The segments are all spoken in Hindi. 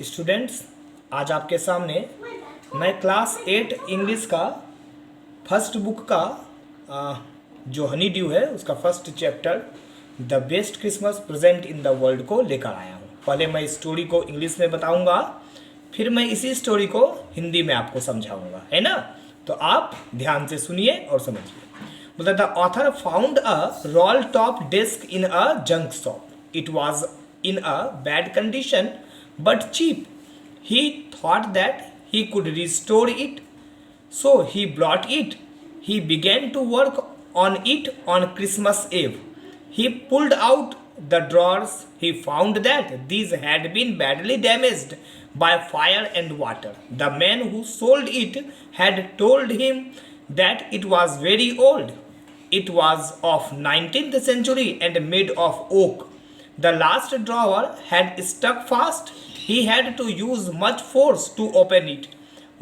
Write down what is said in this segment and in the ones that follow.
स्टूडेंट्स, आज आपके सामने मैं क्लास 8 इंग्लिश का फर्स्ट बुक का जो हनी ड्यू है उसका first chapter the best Christmas present in the world को लेकर आया हूँ। पहले मैं स्टोरी को इंग्लिश में बताऊंगा, फिर मैं इसी स्टोरी को हिंदी में आपको समझाऊंगा, है ना। तो आप ध्यान से सुनिए और समझिए। मतलब the author found a role top desk in a junk shop. It was in a bad condition but cheap. He thought that he could restore it, so he brought it. He began to work on it on Christmas Eve. He pulled out the drawers. He found that these had been badly damaged by fire and water. The man who sold it had told him that it was very old. It was of 19th century and made of oak. The last drawer had stuck fast. He had to use much force to open it.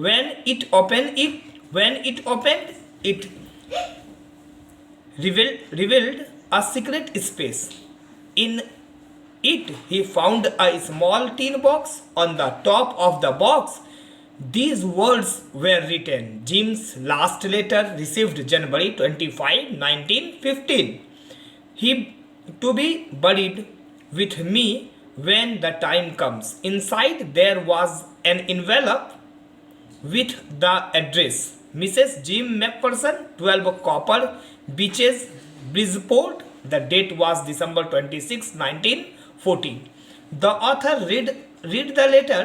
When it opened, it revealed a secret space. In it, he found a small tin box. On the top of the box, these words were written: Jim's last letter received January 25, 1915. He to be buried with me when the time comes. Inside there was an envelope with the address: Mrs. Jim McPherson, 12 Copper Beaches, Bridgeport. The date was December 26, 1914. The author read the letter.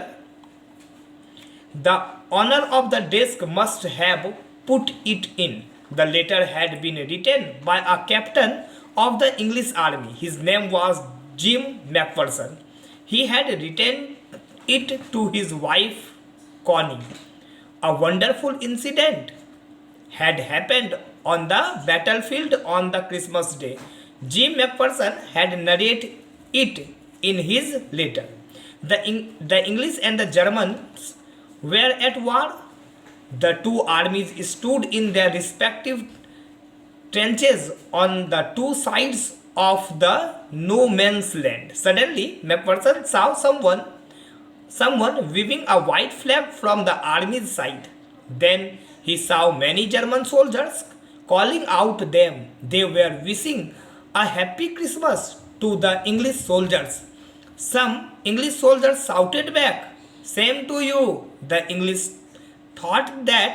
The owner of the desk must have put it in. The letter had been written by a captain of the English army. His name was Jim McPherson. He had written it to his wife Connie. A wonderful incident had happened on the battlefield on the Christmas day. Jim McPherson had narrated it in his letter. The English and the Germans were at war. The two armies stood in their respective trenches on the two sides of the no man's land. Suddenly, McPherson saw someone waving a white flag from the army's side. Then he saw many German soldiers calling out them. They were wishing a happy Christmas to the English soldiers. Some English soldiers shouted back, "Same to you." The English thought that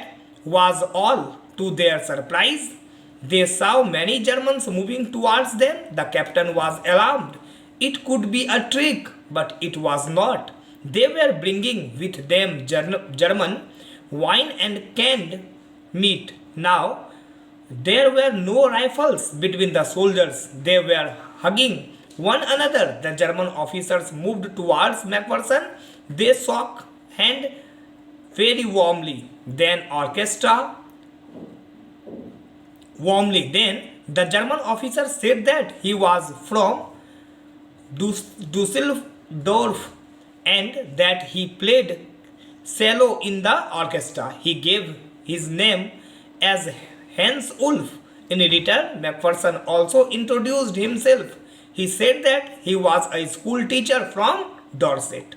was all. To their surprise, they saw many Germans moving towards them. The captain was alarmed. It could be a trick, but it was not. They were bringing with them German wine and canned meat. Now, there were no rifles between the soldiers. They were hugging one another. The German officers moved towards McPherson. They shook hands very warmly. Then the German officer said that he was from Dusseldorf and that he played cello in the orchestra. He gave his name as Hans Ulf. In return, McPherson also introduced himself. He said that he was a school teacher from Dorset.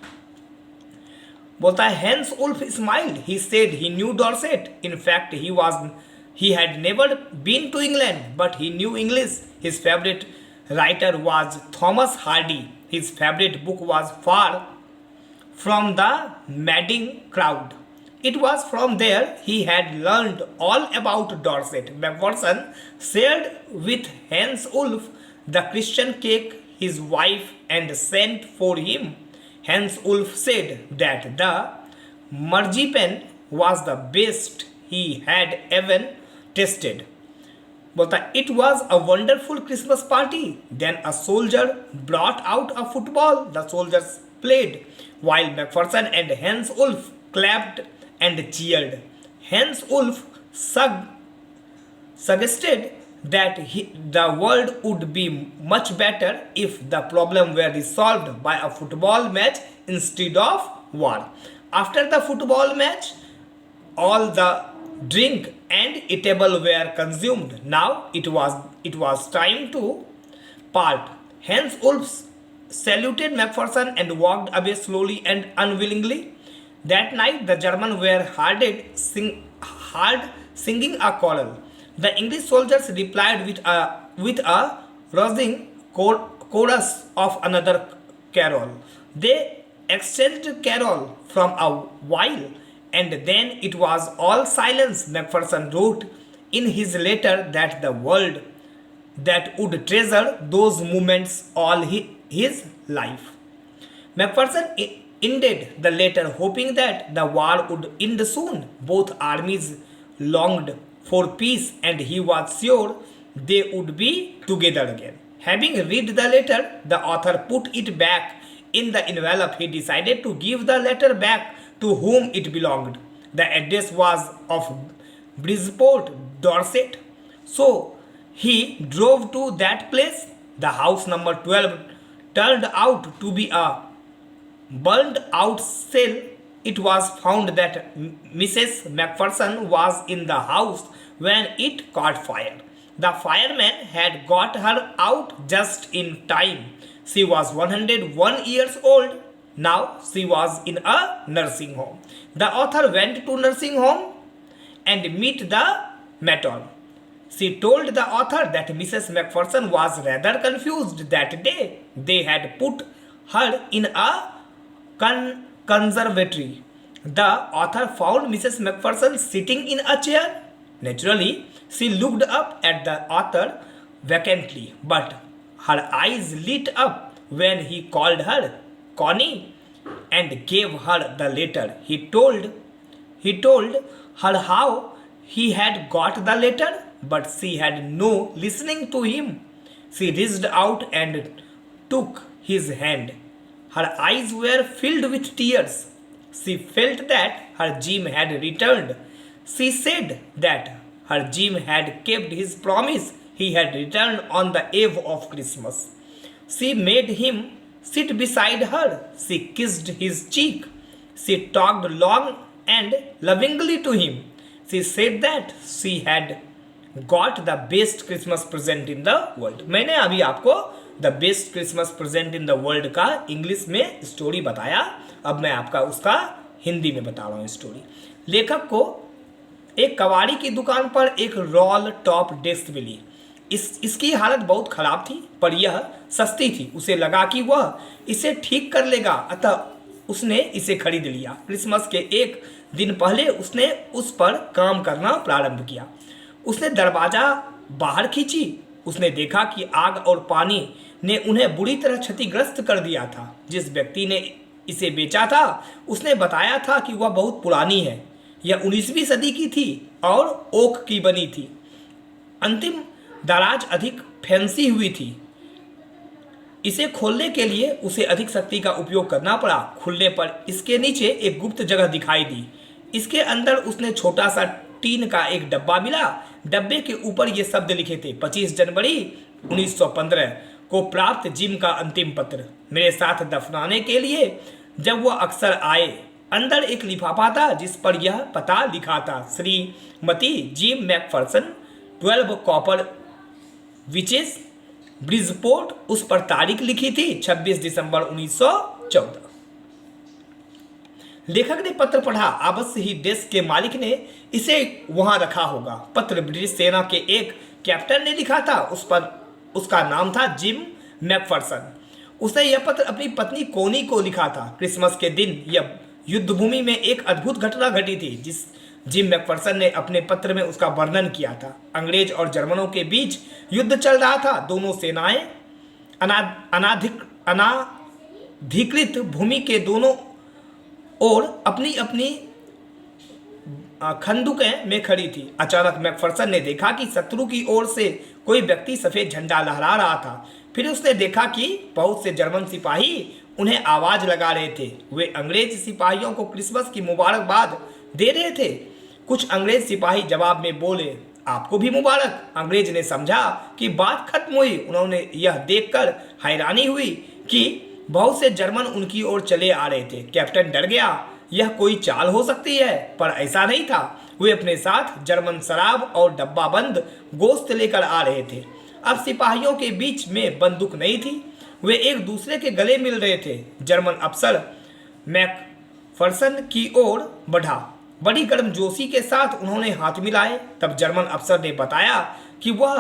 बोलता है Hans Ulf smiled. He said he knew Dorset. In fact, he had never been to England, but he knew English. His favorite writer was Thomas Hardy. His favorite book was Far from the Madding Crowd. It was from there he had learned all about Dorset. McPherson shared with Hans Ulf the Christian cake his wife and sent for him. Hans Ulf said that the marzipan was the best he had ever tasted. बोलता it was a wonderful Christmas party. Then a soldier brought out a football. The soldiers played while McPherson and Hans Ulf clapped and cheered. Hans Ulf suggested that the world would be much better if the problem were resolved by a football match instead of war. After the football match, all the drink and eatable were consumed. Now it was time to part. Hans Ulf saluted Macpherson and walked away slowly and unwillingly. That night, the Germans were hard singing a choral. The English soldiers replied with a rousing chorus of another carol. They exchanged carol from a while, and then it was all silence. Macpherson wrote in his letter that the world that would treasure those moments all his life. Macpherson ended the letter hoping that the war would end soon. Both armies longed for peace and he was sure they would be together again. Having read the letter, the author put it back in the envelope. He decided to give the letter back to whom it belonged. The address was of Bridgeport, Dorset. So he drove to that place. The house number 12 turned out to be a burned out cell. It was found that Mrs. Macpherson was in the house when it caught fire. The fireman had got her out just in time. She was 101 years old. Now she was in a nursing home. The author went to nursing home and met the matron. She told the author that Mrs. Macpherson was rather confused that day. They had put her in a conservatory. The author found Mrs. Macpherson sitting in a chair. Naturally, she looked up at the author vacantly, but her eyes lit up when he called her Connie and gave her the letter. He told her how he had got the letter, but she had no listening to him. She reached out and took his hand. Her eyes were filled with tears. She felt that her Jim had returned. She said that her Jim had kept his promise. He had returned on the eve of Christmas. She made him sit beside her. She kissed his cheek. She talked long and lovingly to him. She said that she had got the best Christmas present in the world. मैंने अभी आपको the best Christmas present in the world का इंग्लिश में स्टोरी बताया. अब मैं आपका उसका हिंदी में बता रहा हूँ स्टोरी. लेखक को एक कबाड़ी की दुकान पर एक रोल टॉप डेस्क मिली. इसकी हालत बहुत ख़राब थी, पर यह सस्ती थी. उसे लगा कि वह इसे ठीक कर लेगा, अतः उसने इसे खरीद लिया. क्रिसमस के एक दिन पहले उसने उस पर काम करना प्रारंभ किया. उसने दरवाज़ा बाहर खींची. उसने देखा कि आग और पानी ने उन्हें बुरी तरह क्षतिग्रस्त कर दिया था. जिस व्यक्ति ने इसे बेचा था उसने बताया था कि वह बहुत पुरानी है. यह 19वीं सदी की थी और ओक की बनी थी. अंतिम दराज अधिक फैंसी हुई थी. इसे खोलने के लिए उसे अधिक शक्ति का उपयोग करना पड़ा. खुलने पर इसके नीचे एक गुप्त जगह दिखाई दी. इसके अंदर उसने छोटा सा टीन का एक डब्बा मिला. डब्बे के ऊपर ये शब्द लिखे थे, 25 जनवरी 1915 को प्राप्त जिम का अंतिम पत्र, मेरे साथ दफनाने के लिए जब वह अक्सर आए. अंदर एक लिफाफा था जिस पर यह पता लिखा था, Shrimati gym McPherson, 12 copper witches, Bridgeport. उस पर तारीख लिखी थी 26 दिसंबर 1914. लेखक ने पत्र पढ़ा. अवश्य ही डेस्क के मालिक ने इसे वहां रखा होगा. पत्र ब्रिटिश सेना के एक कैप्टन ने लिखा था. उस पर उसका नाम था जिम मैकफरसन. उसने यह पत्र अपनी पत्नी कोनी को लिखा था. क्रिसमस के दिन यह युद्धभूमि में एक अद्भुत घटना घटी थी जिस जिम मैकफरसन ने अपने पत्र में उसका वर्णन किया था. अंग्रेज और जर्मनों के बीच युद्ध चल रहा था. दोनों सेनाएं अनाधिकृत भूमि के दोनों और अपनी अपनी खंदूकें में खड़ी थी. अचानक मैकफरसन ने देखा कि शत्रु की ओर से कोई व्यक्ति सफ़ेद झंडा लहरा रहा था. फिर उसने देखा कि बहुत से जर्मन सिपाही उन्हें आवाज़ लगा रहे थे. वे अंग्रेज सिपाहियों को क्रिसमस की मुबारकबाद दे रहे थे. कुछ अंग्रेज सिपाही जवाब में बोले, आपको भी मुबारक. अंग्रेज ने समझा कि बात खत्म हुई. उन्होंने यह देखकर हैरानी हुई कि बहुत से जर्मन उनकी ओर चले आ रहे थे. कैप्टन डर गया. यह कोई चाल हो सकती है, पर ऐसा नहीं था. वे अपने साथ जर्मन शराब और डब्बाबंद गोश्त लेकर आ रहे थे. अब सिपाहियों के बीच में बंदूक नहीं थी. वे एक दूसरे के गले मिल रहे थे। जर्मन अफसर मैकफर्सन की ओर बढ़ा। बड़ी गर्मजोशी के साथ उन्होंने हाथ मिलाए। तब जर्मन अफसर ने बताया कि वह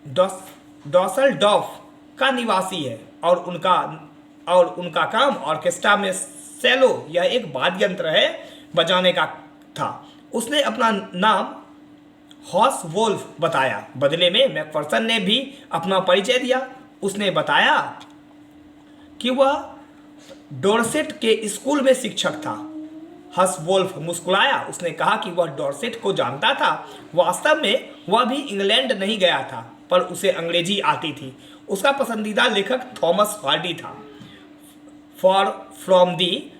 डॉसलडॉर्फ का निवासी है और उनका काम ऑर्केस्ट्रा में सेलो, यह एक वाद्य यंत्र है, बजाने का था। उसने अपना नाम हॉर्स वोल्फ बताया। बदले में मैकफर्सन ने भी अपना परिचय दिया। उसने बताया कि वह डॉर्सेट के स्कूल में शिक्षक था। हस वोल्फ मुस्कुराया। उसने कहा कि वह डॉर्सेट को जानता था। वास्तव में वह भी इंग्लैंड नहीं गया था, पर उसे अंग्रेजी आती थी। उसका पसंदीदा लेखक थॉमस हार्डी था। For from the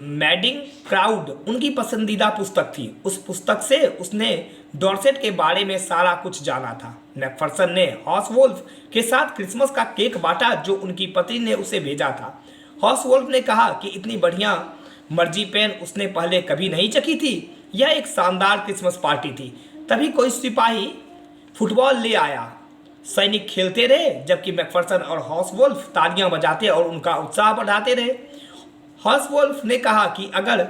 madding crowd उनकी पसंदीदा पुस्तक थी। उस पुस्तक से उसने डॉर्सेट के बारे में सारा कुछ जाना था। मैकफर्सन ने हॉर्सवोल्फ के साथ क्रिसमस का केक बांटा जो उनकी पत्नी ने उसे भेजा था। हॉर्सवोल्फ ने कहा कि इतनी बढ़िया मर्जी पेन उसने पहले कभी नहीं चखी थी। यह एक शानदार क्रिसमस पार्टी थी। तभी कोई सिपाही फुटबॉल ले आया। सैनिक खेलते रहे जबकि मैकफर्सन और हॉर्सवोल्फ तालियां बजाते और उनका उत्साह बढ़ाते रहे। हॉर्सवोल्फ ने कहा कि अगर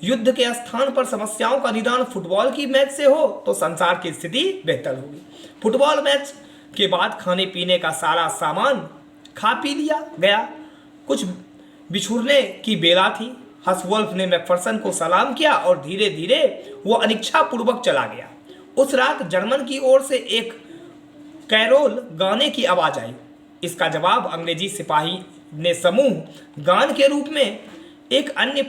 युद्ध के स्थान पर समस्याओं का निदान फुटबॉल की मैच से हो तो संसार की स्थिति बेहतर होगी। फुटबॉल मैच के बाद खाने पीने का सारा सामान खा पी लिया गया। कुछ बिछुड़ने की बेला थी। हॉर्सवोल्फ ने मैकफर्सन को सलाम किया और धीरे धीरे वो अनिच्छा पूर्वक चला गया। उस रात जर्मन की ओर से एक कैरोल गाने की आवाज आई। इसका जवाब अंग्रेजी सिपाही ने समूह गान के रूप में एक अन्य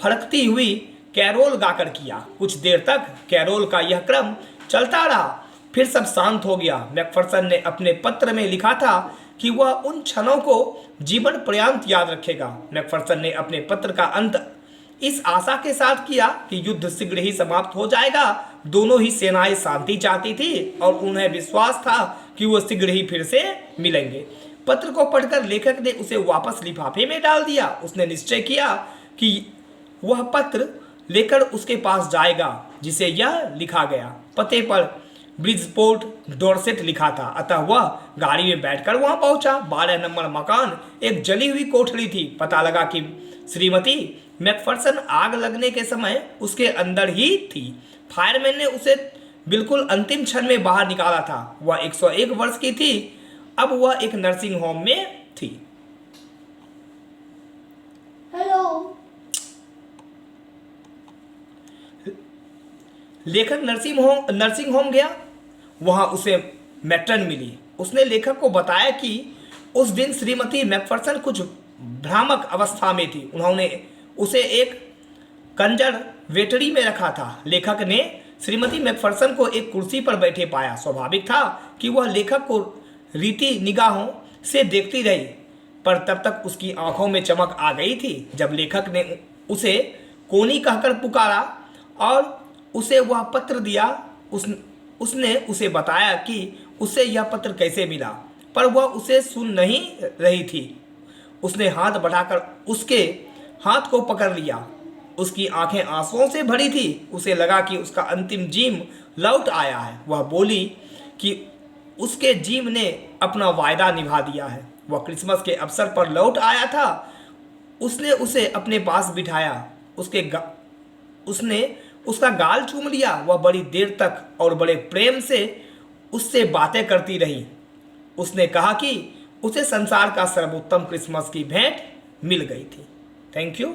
फड़कती हुई कैरोल गाकर किया। कुछ देर तक कैरोल का यह क्रम चलता रहा, फिर सब शांत हो गया। मैकफर्सन ने अपने पत्र में लिखा था कि वह उन क्षणों को जीवन पर्यंत याद रखेगा। मैकफर्सन ने अपने पत्र का अंत इस आशा के साथ किया कि युद्ध शीघ्र ही समाप्त हो जाएगा। दोनों ही सेनाएं शांति चाहती थी और उन्हें विश्वास था कि वो शीघ्र ही फिर से मिलेंगे। पत्र को पढ़कर लेखक ने उसे वापस लिफाफे में डाल दिया। उसने निश्चय किया कि वह पत्र लेकर उसके पास जाएगा जिसे यह लिखा गया। पते पर ब्रिजपोर्ट डॉर्सेट लिखा था, अतः वह गाड़ी में बैठकर वहां पहुंचा। 12 नंबर मकान एक जली हुई कोठरी थी। पता लगा कि श्रीमती मैकफर्सन आग लगने के समय उसके अंदर ही थी। फायरमैन ने उसे बिल्कुल अंतिम क्षण में बाहर निकाला था। वह 101 वर्ष की थी। अब वह एक नर्सिंग होम में थी। हेलो। लेखक नर्सिंग होम गया। वहां उसे मैट्रन मिली। उसने लेखक को बताया कि उस दिन श्रीमती मैकफर्सन कुछ भ्रामक अवस्था में थी। उन्होंने उसे एक कंजरवेटरी में रखा था। लेखक ने श्रीमती मैकफर्सन को एक कुर्सी पर बैठे पाया। स्वाभाविक था कि वह लेखक को रीति निगाहों से देखती रही, पर तब तक उसकी आंखों में चमक आ गई थी। जब लेखक ने उसे कोनी कहकर पुकारा और उसे वह पत्र दिया, उसने उसे बताया कि उसे यह पत्र कैसे मिला, पर वह उसे सुन नहीं रही थी। उसने हाथ बढ़ाकर उसके हाथ को पकड़ लिया। उसकी आंखें आंसुओं से भरी थी। उसे लगा कि उसका अंतिम जीव लौट आया है। वह बोली कि उसके जीव ने अपना वायदा निभा दिया है। वह क्रिसमस के अवसर पर लौट आया था। उसने उसे अपने पास बिठाया। उसने उसका गाल चूम लिया। वह बड़ी देर तक और बड़े प्रेम से उससे बातें करती रही। उसने कहा कि उसे संसार का सर्वोत्तम क्रिसमस की भेंट मिल गई थी। Thank you.